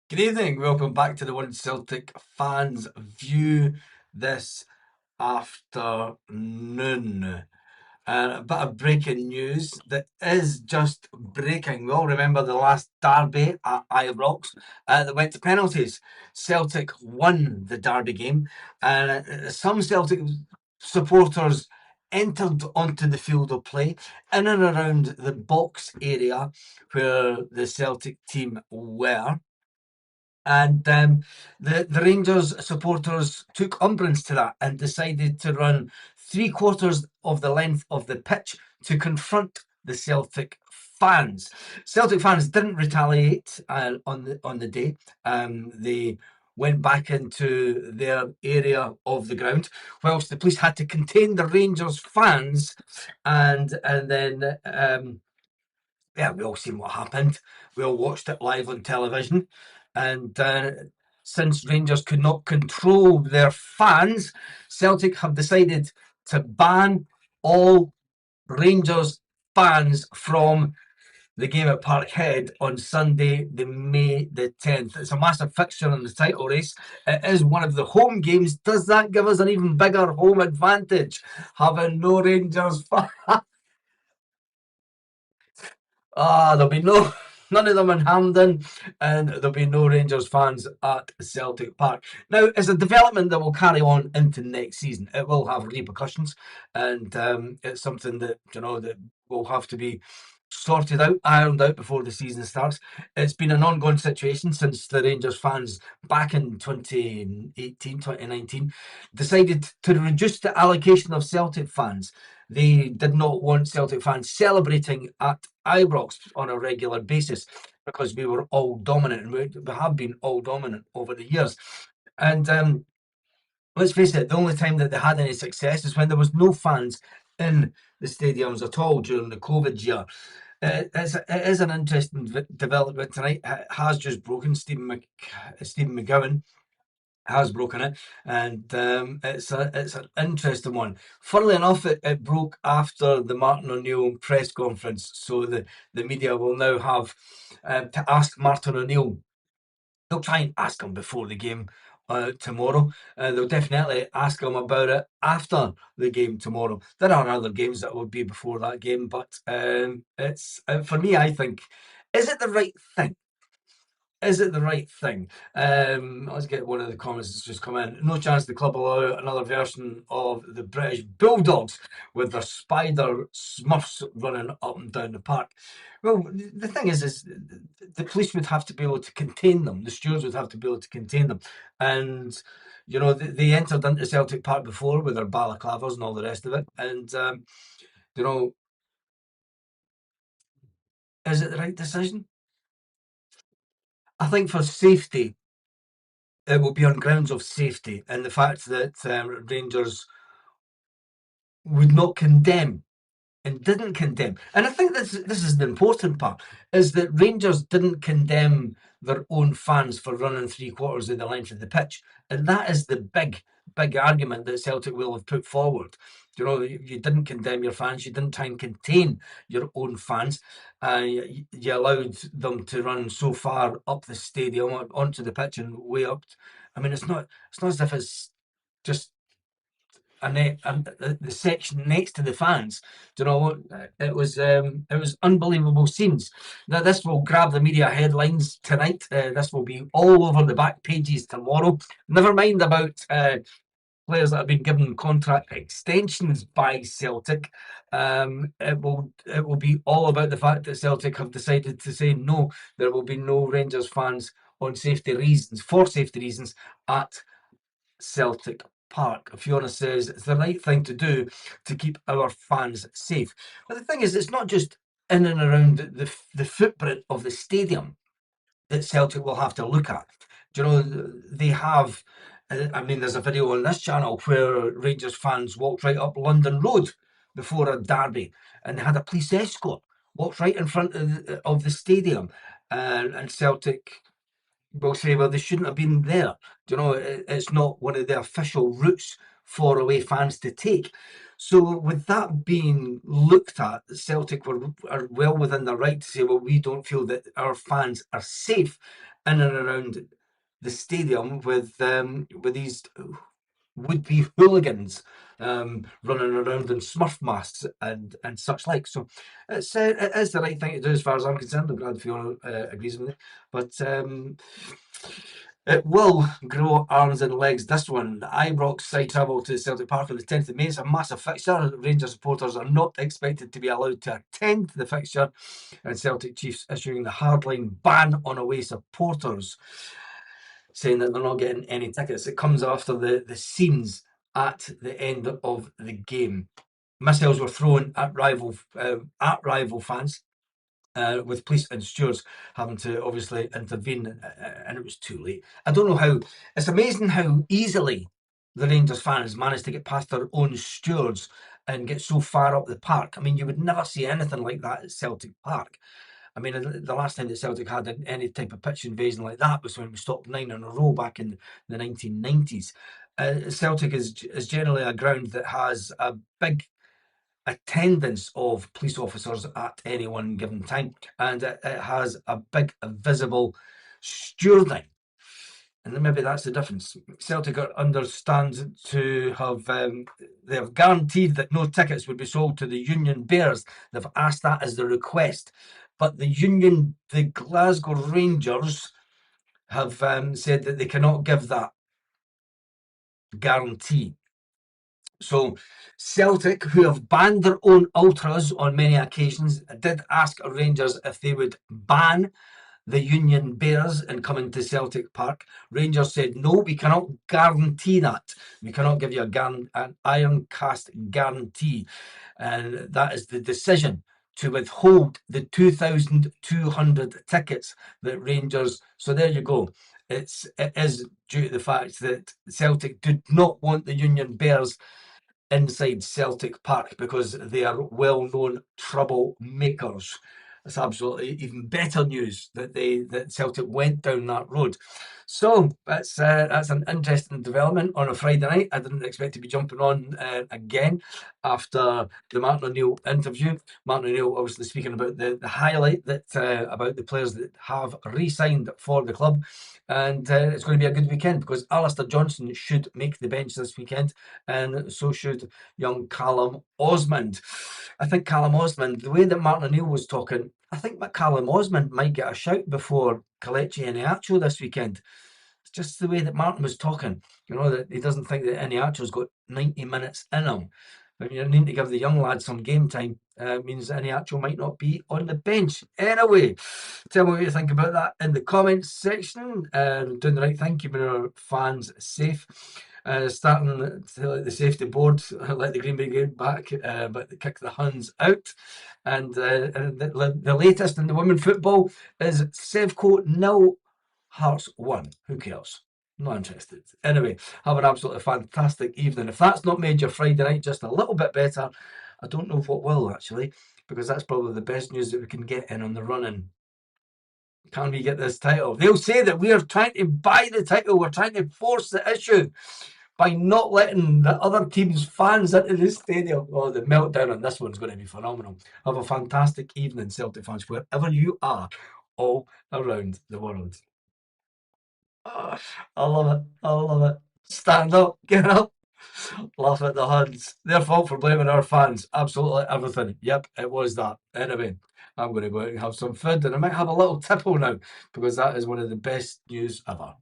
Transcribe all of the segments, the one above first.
Good evening, welcome back to the One Celtic Fans View this afternoon. And a bit of breaking news that is just breaking. We all remember the last derby at Ibrox that went to penalties. Celtic won the derby game, and some Celtic supporters entered onto the field of play in and around the box area where the Celtic team were. And the Rangers supporters took umbrance to that and decided to run 3/4 of the length of the pitch to confront the Celtic fans. Celtic fans didn't retaliate on the day. They went back into their area of the ground, whilst the police had to contain the Rangers fans, and then yeah, we all seen what happened. We all watched it live on television. And since Rangers could not control their fans, Celtic have decided to ban all Rangers fans from the game at Parkhead on Sunday, the May the 10th. It's a massive fixture in the title race. It is one of the home games. Does that give us an even bigger home advantage? Having no Rangers fans? There'll be none of them in Hampden, and there'll be no Rangers fans at Celtic Park. Now, it's a development that will carry on into next season. It will have repercussions, and it's something that that will have to be sorted out, ironed out before the season starts. It's been an ongoing situation since the Rangers fans back in 2018, 2019 decided to reduce the allocation of Celtic fans. They did not want Celtic fans celebrating at Ibrox on a regular basis because we were all dominant, and we have been all dominant over the years. And let's face it, the only time that they had any success is when there was no fans in the stadiums at all during the COVID year. It is an interesting development tonight. It has just broken. Stephen McGowan has broken it, and it's an interesting one. Funnily enough, it broke after the Martin O'Neill press conference, so the media will now have to ask Martin O'Neill. They'll try and ask him before the game tomorrow. They'll definitely ask him about it after the game tomorrow. There are other games that will be before that game, but it's for me. I think, is it the right thing? Is it the right thing? Let's get one of the comments that's just come in. No chance the club will allow another version of the British Bulldogs with their spider smurfs running up and down the park. Well, the thing is the police would have to be able to contain them. The stewards would have to be able to contain them. And, they entered into Celtic Park before with their balaclavas and all the rest of it. And, you know, is it the right decision? I think for safety, it will be on grounds of safety and the fact that Rangers would not condemn and didn't condemn. And I think this is the important part, is that Rangers didn't condemn their own fans for running 3/4 of the length of the pitch. And that is the big argument that Celtic will have put forward. You didn't condemn your fans, you didn't try and contain your own fans. You allowed them to run so far up the stadium onto the pitch and way up. I mean, it's not as if it's just and the section next to the fans. Do you know what? It was unbelievable scenes. Now this will grab the media headlines tonight. This will be all over the back pages tomorrow. Never mind about players that have been given contract extensions by Celtic. It will be all about the fact that Celtic have decided to say no. There will be no Rangers fans on for safety reasons at Celtic Park. Fiona says it's the right thing to do to keep our fans safe. But the thing is, it's not just in and around the footprint of the stadium that Celtic will have to look at. They have. I mean, there's a video on this channel where Rangers fans walked right up London Road before a derby, and they had a police escort walked right in front of the stadium, and Celtic will say, well, they shouldn't have been there. It's not one of the official routes for away fans to take. So, with that being looked at, Celtic are well within their right to say, well, we don't feel that our fans are safe in and around the stadium with these would-be hooligans running around in Smurf masks and such like. So it is the right thing to do as far as I'm concerned. I'm glad Fiona agrees with me. But it will grow arms and legs. This one, Ibrox side travel to Celtic Park on the 10th of May. It's a massive fixture. Rangers supporters are not expected to be allowed to attend the fixture, and Celtic Chiefs issuing the hardline ban on away supporters, saying that they're not getting any tickets. It comes after the scenes at the end of the game. Missiles were thrown at rival fans, with police and stewards having to obviously intervene, and it was too late. I don't know how. It's amazing how easily the Rangers fans managed to get past their own stewards and get so far up the park. I mean, you would never see anything like that at Celtic Park. I mean, the last time that Celtic had any type of pitch invasion like that was when we stopped 9 in a row back in the 1990s. Celtic is generally a ground that has a big attendance of police officers at any one given time, and it has a big visible stewarding. And maybe that's the difference. Celtic understand to have they have guaranteed that no tickets would be sold to the Union Bears. They've asked that as the request, but the Glasgow Rangers have said that they cannot give that guarantee. So Celtic, who have banned their own ultras on many occasions, did ask Rangers if they would ban the Union Bears in coming to Celtic Park. Rangers said, no, we cannot guarantee that. We cannot give you an iron cast guarantee. And that is the decision to withhold the 2,200 tickets that Rangers. So there you go. It is due to the fact that Celtic did not want the Union Bears inside Celtic Park because they are well-known troublemakers. It's absolutely even better news that Celtic went down that road. So that's an interesting development on a Friday night. I didn't expect to be jumping on again after the Martin O'Neill interview. Martin O'Neill obviously speaking about the highlight that about the players that have re-signed for the club. And it's going to be a good weekend because Alistair Johnson should make the bench this weekend, and so should young Callum Osmond. I think Callum Osmond, the way that Martin O'Neill was talking, I think that Callum Osmond might get a shout before Kelechi Iheanacho this weekend. It's just the way that Martin was talking, that he doesn't think that Iheanacho's got 90 minutes in him. But you need to give the young lad some game time. Means Iheanacho might not be on the bench. Anyway, tell me what you think about that in the comments section. Doing the right thing, keeping our fans safe. Starting to the safety board, let the Green Brigade back, but kick the Huns out. And the latest in the women football is Sevco 0, Hearts 1. Who cares? Not interested. Anyway, have an absolutely fantastic evening. If that's not made your Friday night just a little bit better, I don't know what will, actually, because that's probably the best news that we can get in on the run-in. Can we get this title? They'll say that we are trying to buy the title. We're trying to force the issue by not letting the other team's fans into the stadium. Oh, the meltdown on this one's going to be phenomenal. Have a fantastic evening, Celtic fans, wherever you are, all around the world. Oh, I love it. I love it. Stand up, get up, laugh at the Huns. Their fault for blaming our fans. Absolutely everything. Yep, it was that. Anyway, I'm going to go out and have some food, and I might have a little tipple now because that is one of the best news ever.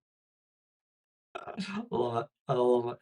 Love it. I love it.